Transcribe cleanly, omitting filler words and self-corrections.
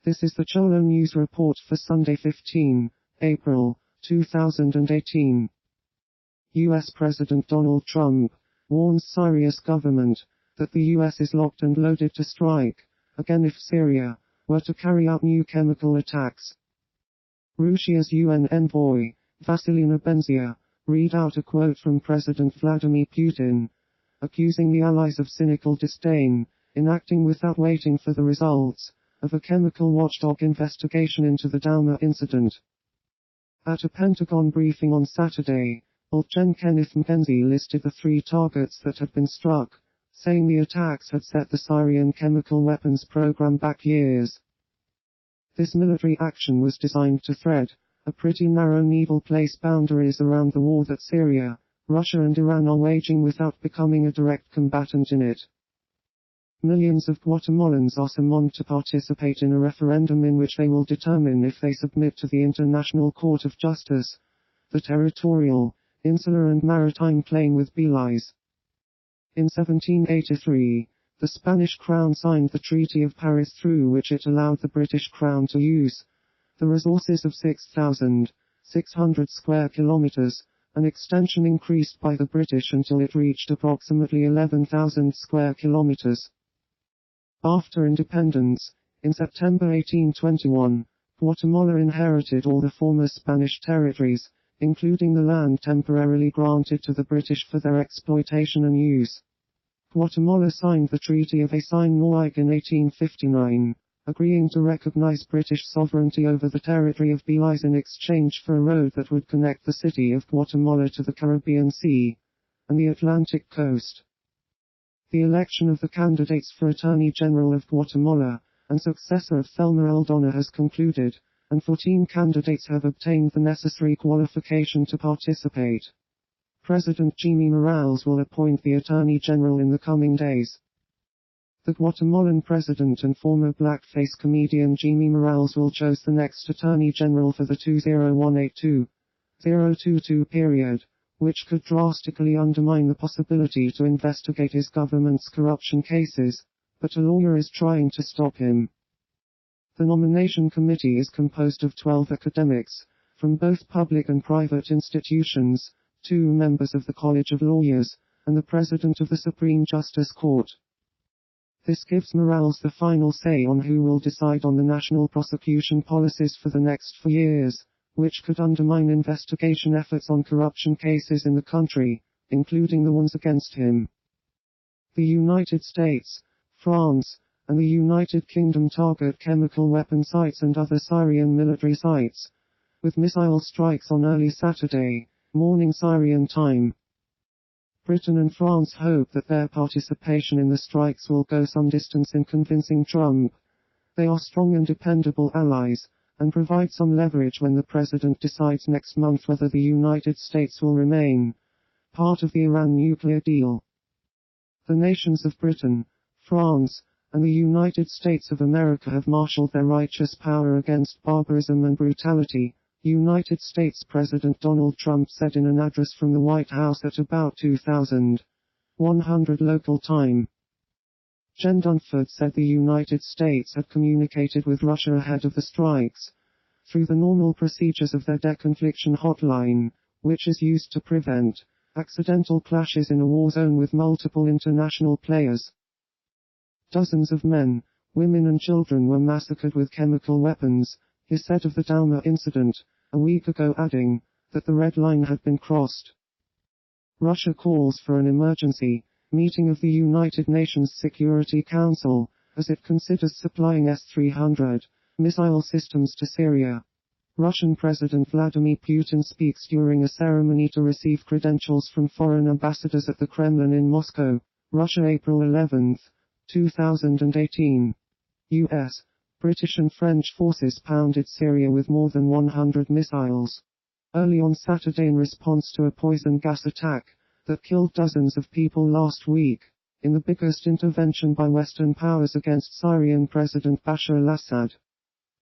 This is the Cholo News Report for Sunday 15 April 2018. U.S. President Donald Trump warns Syria's government that the U.S. is locked and loaded to strike again if Syria were to carry out new chemical attacks. Russia's UN envoy, Vasily Nebenzia, read out a quote from President Vladimir Putin, accusing the allies of cynical disdain in acting without waiting for the results of a chemical watchdog investigation into the Douma incident. At a Pentagon briefing on Saturday, Alt-Gen Kenneth McKenzie listed the 3 targets that had been struck, saying the attacks had set the Syrian chemical weapons program back years. This military action was designed to thread a pretty narrow naval place boundaries around the war that Syria, Russia and Iran are waging without becoming a direct combatant in it. Millions of Guatemalans are summoned to participate in a referendum in which they will determine if they submit to the International Court of Justice the territorial, insular and maritime claim with Belize. In 1783, the Spanish crown signed the Treaty of Paris through which it allowed the British crown to use the resources of 6,600 square kilometers, an extension increased by the British until it reached approximately 11,000 square kilometers. After independence, in September 1821, Guatemala inherited all the former Spanish territories, including the land temporarily granted to the British for their exploitation and use. Guatemala signed the Treaty of Aysén-Noailles in 1859, agreeing to recognize British sovereignty over the territory of Belize in exchange for a road that would connect the city of Guatemala to the Caribbean Sea and the Atlantic coast. The election of the candidates for Attorney General of Guatemala and successor of Thelma L. Donna has concluded, and 14 candidates have obtained the necessary qualification to participate. President Jimmy Morales will appoint the Attorney General in the coming days. The Guatemalan president and former blackface comedian Jimmy Morales will choose the next Attorney General for the 2018-2022 period, which could drastically undermine the possibility to investigate his government's corruption cases, but a lawyer is trying to stop him. The nomination committee is composed of 12 academics, from both public and private institutions, 2 members of the College of Lawyers, and the President of the Supreme Justice Court. This gives Morales the final say on who will decide on the national prosecution policies for the next 4 years, which could undermine investigation efforts on corruption cases in the country, including the ones against him. The United States, France, and the United Kingdom target chemical weapon sites and other Syrian military sites, with missile strikes on early Saturday morning Syrian time. Britain and France hope that their participation in the strikes will go some distance in convincing Trump they are strong and dependable allies, and provide some leverage when the president decides next month whether the United States will remain part of the Iran nuclear deal. The nations of Britain, France, and the United States of America have marshaled their righteous power against barbarism and brutality, United States President Donald Trump said in an address from the White House at about 2100 local time. Jen Dunford said the United States had communicated with Russia ahead of the strikes, through the normal procedures of their deconfliction hotline, which is used to prevent accidental clashes in a war zone with multiple international players. Dozens of men, women and children were massacred with chemical weapons, he said of the Douma incident a week ago, adding that the red line had been crossed. Russia calls for an emergency meeting of the United Nations Security Council, as it considers supplying S-300 missile systems to Syria. Russian President Vladimir Putin speaks during a ceremony to receive credentials from foreign ambassadors at the Kremlin in Moscow, Russia, April 11, 2018. U.S., British and French forces pounded Syria with more than 100 missiles early on Saturday in response to a poison gas attack that killed dozens of people last week, in the biggest intervention by Western powers against Syrian President Bashar al-Assad.